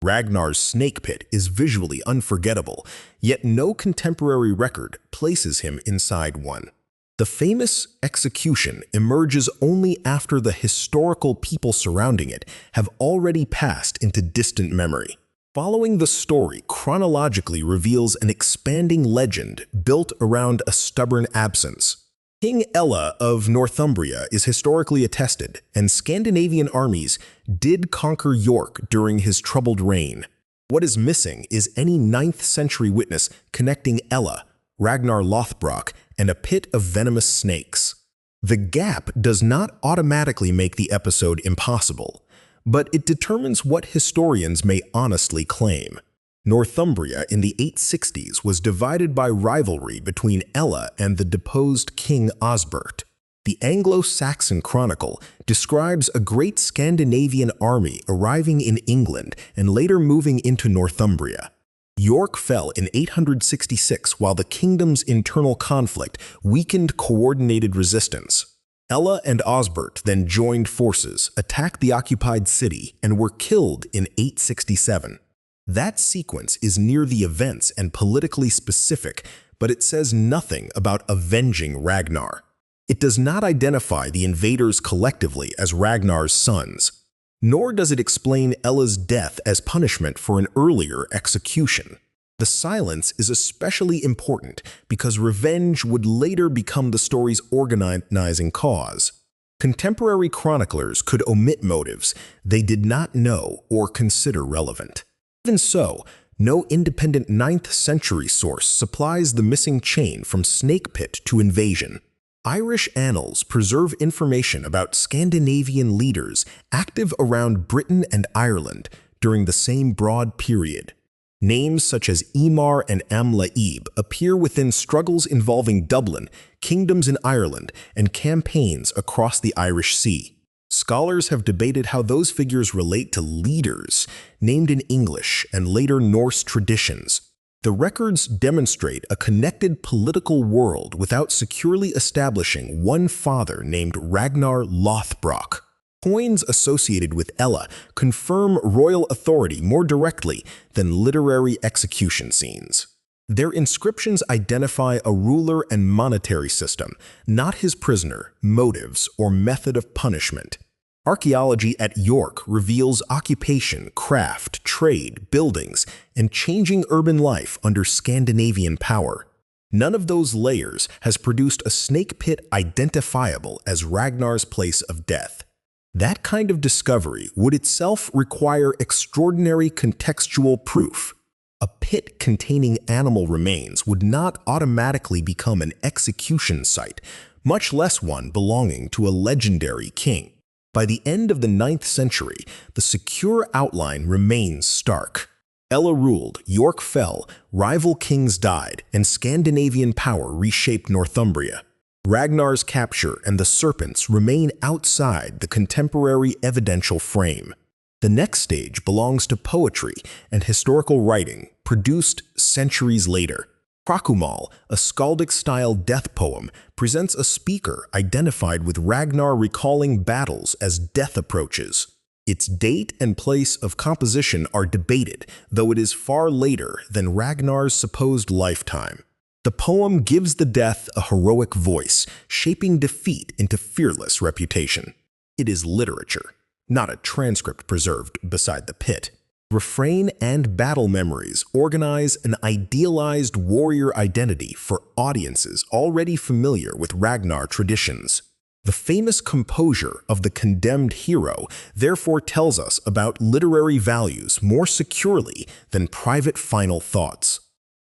Ragnar's snake pit is visually unforgettable, yet no contemporary record places him inside one. The famous execution emerges only after the historical people surrounding it have already passed into distant memory. Following the story chronologically reveals an expanding legend built around a stubborn absence. King Ælla of Northumbria is historically attested, and Scandinavian armies did conquer York during his troubled reign. What is missing is any 9th century witness connecting Ælla, Ragnar Lothbrok, and a pit of venomous snakes. The gap does not automatically make the episode impossible, but it determines what historians may honestly claim. Northumbria in the 860s was divided by rivalry between Ælla and the deposed King Osbert. The Anglo-Saxon Chronicle describes a great Scandinavian army arriving in England and later moving into Northumbria. York fell in 866 while the kingdom's internal conflict weakened coordinated resistance. Ælla and Osbert then joined forces, attacked the occupied city, and were killed in 867. That sequence is near the events and politically specific, but it says nothing about avenging Ragnar. It does not identify the invaders collectively as Ragnar's sons, nor does it explain Ella's death as punishment for an earlier execution. The silence is especially important because revenge would later become the story's organizing cause. Contemporary chroniclers could omit motives they did not know or consider relevant. Even so, no independent 9th century source supplies the missing chain from snake pit to invasion. Irish annals preserve information about Scandinavian leaders active around Britain and Ireland during the same broad period. Names such as Eamar and Amlaíb appear within struggles involving Dublin, kingdoms in Ireland, and campaigns across the Irish Sea. Scholars have debated how those figures relate to leaders named in English and later Norse traditions. The records demonstrate a connected political world without securely establishing one father named Ragnar Lothbrok. Coins associated with Ælla confirm royal authority more directly than literary execution scenes. Their inscriptions identify a ruler and monetary system, not his prisoner, motives, or method of punishment. Archaeology at York reveals occupation, craft, trade, buildings, and changing urban life under Scandinavian power. None of those layers has produced a snake pit identifiable as Ragnar's place of death. That kind of discovery would itself require extraordinary contextual proof. A pit containing animal remains would not automatically become an execution site, much less one belonging to a legendary king. By the end of the 9th century, the secure outline remains stark. Ælla ruled, York fell, rival kings died, and Scandinavian power reshaped Northumbria. Ragnar's capture and the serpents remain outside the contemporary evidential frame. The next stage belongs to poetry and historical writing, produced centuries later. Krákumál, a skaldic-style death poem, presents a speaker identified with Ragnar recalling battles as death approaches. Its date and place of composition are debated, though it is far later than Ragnar's supposed lifetime. The poem gives the death a heroic voice, shaping defeat into fearless reputation. It is literature, not a transcript preserved beside the pit. Refrain and battle memories organize an idealized warrior identity for audiences already familiar with Ragnar traditions. The famous composure of the condemned hero therefore tells us about literary values more securely than private final thoughts.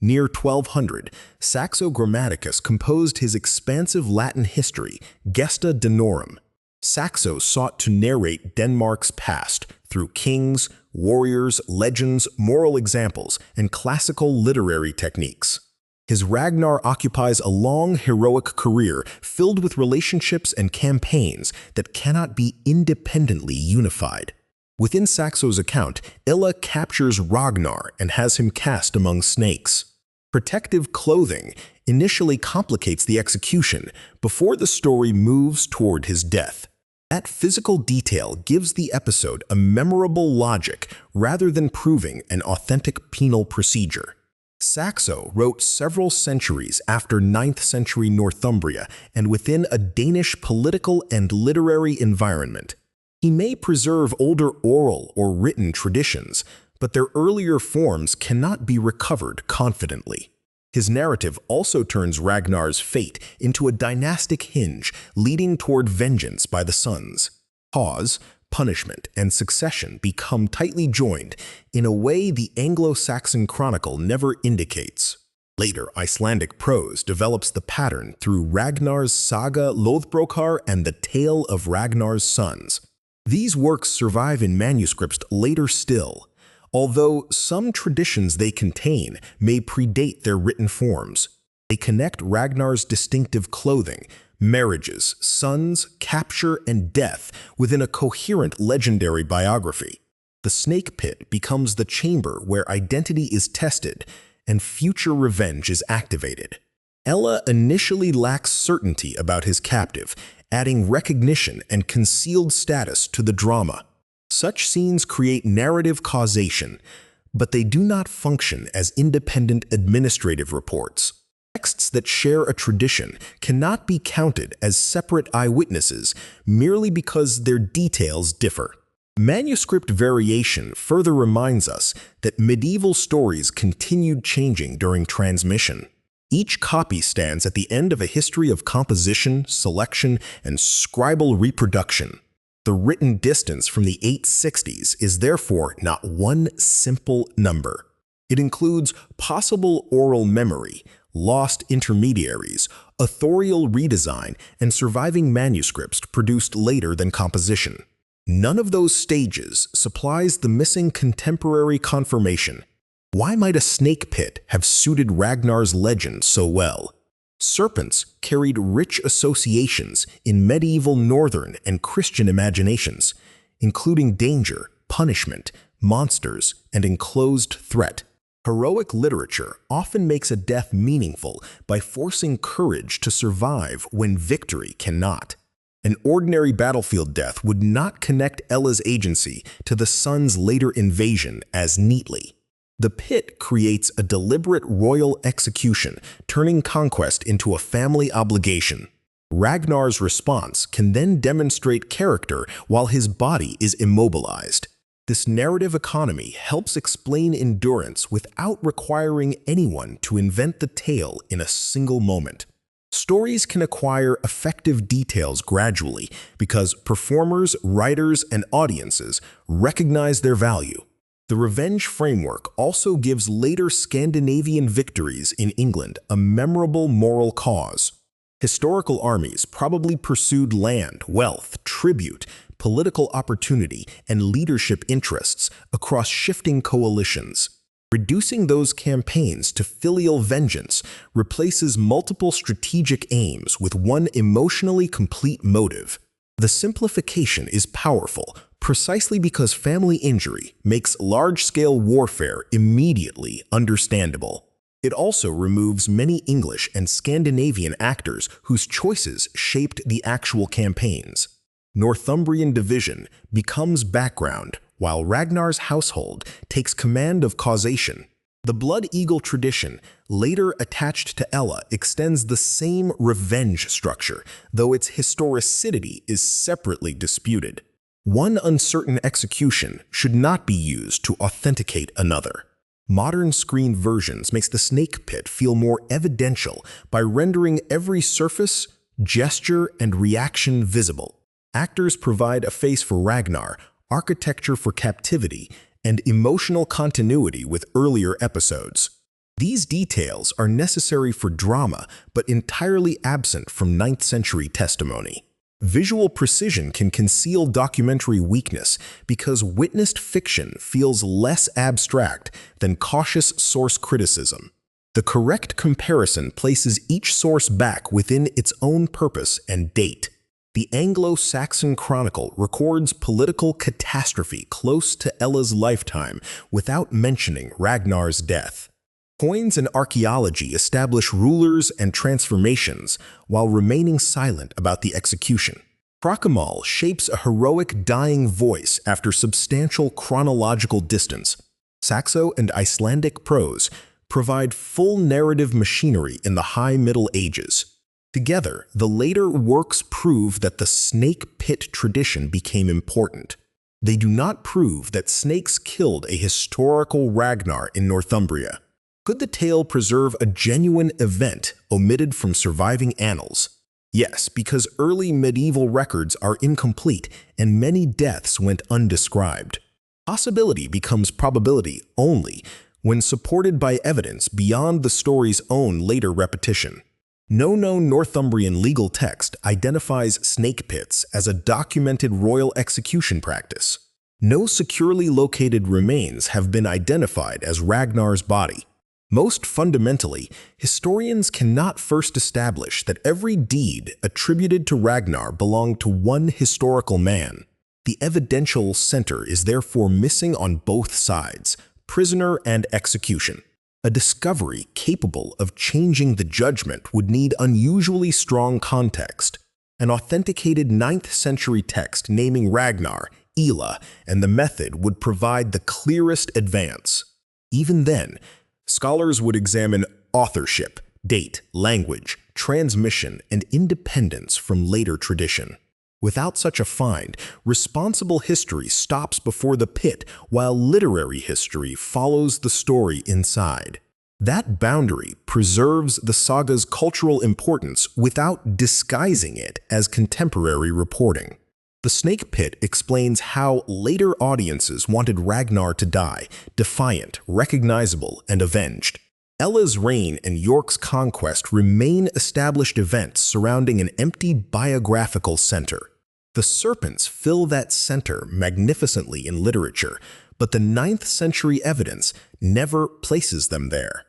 Near 1200, Saxo Grammaticus composed his expansive Latin history, Gesta Danorum. Saxo sought to narrate Denmark's past through kings, warriors, legends, moral examples, and classical literary techniques. His Ragnar occupies a long, heroic career filled with relationships and campaigns that cannot be independently unified. Within Saxo's account, Ælla captures Ragnar and has him cast among snakes. Protective clothing initially complicates the execution before the story moves toward his death. That physical detail gives the episode a memorable logic rather than proving an authentic penal procedure. Saxo wrote several centuries after 9th century Northumbria and within a Danish political and literary environment. He may preserve older oral or written traditions, but their earlier forms cannot be recovered confidently. His narrative also turns Ragnar's fate into a dynastic hinge leading toward vengeance by the sons. Cause, punishment, and succession become tightly joined in a way the Anglo-Saxon Chronicle never indicates. Later, Icelandic prose develops the pattern through Ragnar's Saga Lothbrok and the Tale of Ragnar's Sons. These works survive in manuscripts later still, although some traditions they contain may predate their written forms. They connect Ragnar's distinctive clothing, marriages, sons, capture, and death within a coherent legendary biography. The snake pit becomes the chamber where identity is tested and future revenge is activated. Ælla initially lacks certainty about his captive, adding recognition and concealed status to the drama. Such scenes create narrative causation, but they do not function as independent administrative reports. Texts that share a tradition cannot be counted as separate eyewitnesses merely because their details differ. Manuscript variation further reminds us that medieval stories continued changing during transmission. Each copy stands at the end of a history of composition, selection, and scribal reproduction. The written distance from the 860s is therefore not one simple number. It includes possible oral memory, lost intermediaries, authorial redesign, and surviving manuscripts produced later than composition. None of those stages supplies the missing contemporary confirmation. Why might a snake pit have suited Ragnar's legend so well? Serpents carried rich associations in medieval Northern and Christian imaginations, including danger, punishment, monsters, and enclosed threat. Heroic literature often makes a death meaningful by forcing courage to survive when victory cannot. An ordinary battlefield death would not connect Ælla's agency to the son's later invasion as neatly. The pit creates a deliberate royal execution, turning conquest into a family obligation. Ragnar's response can then demonstrate character while his body is immobilized. This narrative economy helps explain endurance without requiring anyone to invent the tale in a single moment. Stories can acquire effective details gradually because performers, writers, and audiences recognize their value. The revenge framework also gives later Scandinavian victories in England a memorable moral cause. Historical armies probably pursued land, wealth, tribute, political opportunity, and leadership interests across shifting coalitions. Reducing those campaigns to filial vengeance replaces multiple strategic aims with one emotionally complete motive. The simplification is powerful precisely because family injury makes large-scale warfare immediately understandable. It also removes many English and Scandinavian actors whose choices shaped the actual campaigns. Northumbrian division becomes background, while Ragnar's household takes command of causation. The Blood Eagle tradition, later attached to Ælla, extends the same revenge structure, though its historicity is separately disputed. One uncertain execution should not be used to authenticate another. Modern screen versions makes the snake pit feel more evidential by rendering every surface, gesture, and reaction visible. Actors provide a face for Ragnar, architecture for captivity, and emotional continuity with earlier episodes. These details are necessary for drama, but entirely absent from 9th century testimony. Visual precision can conceal documentary weakness because witnessed fiction feels less abstract than cautious source criticism. The correct comparison places each source back within its own purpose and date. The Anglo-Saxon Chronicle records political catastrophe close to Ælla's lifetime without mentioning Ragnar's death. Coins and archaeology establish rulers and transformations while remaining silent about the execution. Krákumál shapes a heroic dying voice after substantial chronological distance. Saxo and Icelandic prose provide full narrative machinery in the High Middle Ages. Together, the later works prove that the snake pit tradition became important. They do not prove that snakes killed a historical Ragnar in Northumbria. Could the tale preserve a genuine event omitted from surviving annals? Yes, because early medieval records are incomplete and many deaths went undescribed. Possibility becomes probability only when supported by evidence beyond the story's own later repetition. No known Northumbrian legal text identifies snake pits as a documented royal execution practice. No securely located remains have been identified as Ragnar's body. Most fundamentally, historians cannot first establish that every deed attributed to Ragnar belonged to one historical man. The evidential center is therefore missing on both sides, prisoner and execution. A discovery capable of changing the judgment would need unusually strong context. An authenticated 9th century text naming Ragnar, Ælla, and the method would provide the clearest advance. Even then, scholars would examine authorship, date, language, transmission, and independence from later tradition. Without such a find, responsible history stops before the pit while literary history follows the story inside. That boundary preserves the saga's cultural importance without disguising it as contemporary reporting. The snake pit explains how later audiences wanted Ragnar to die, defiant, recognizable, and avenged. Ælla's reign and York's conquest remain established events surrounding an empty biographical center. The serpents fill that center magnificently in literature, but the 9th century evidence never places them there.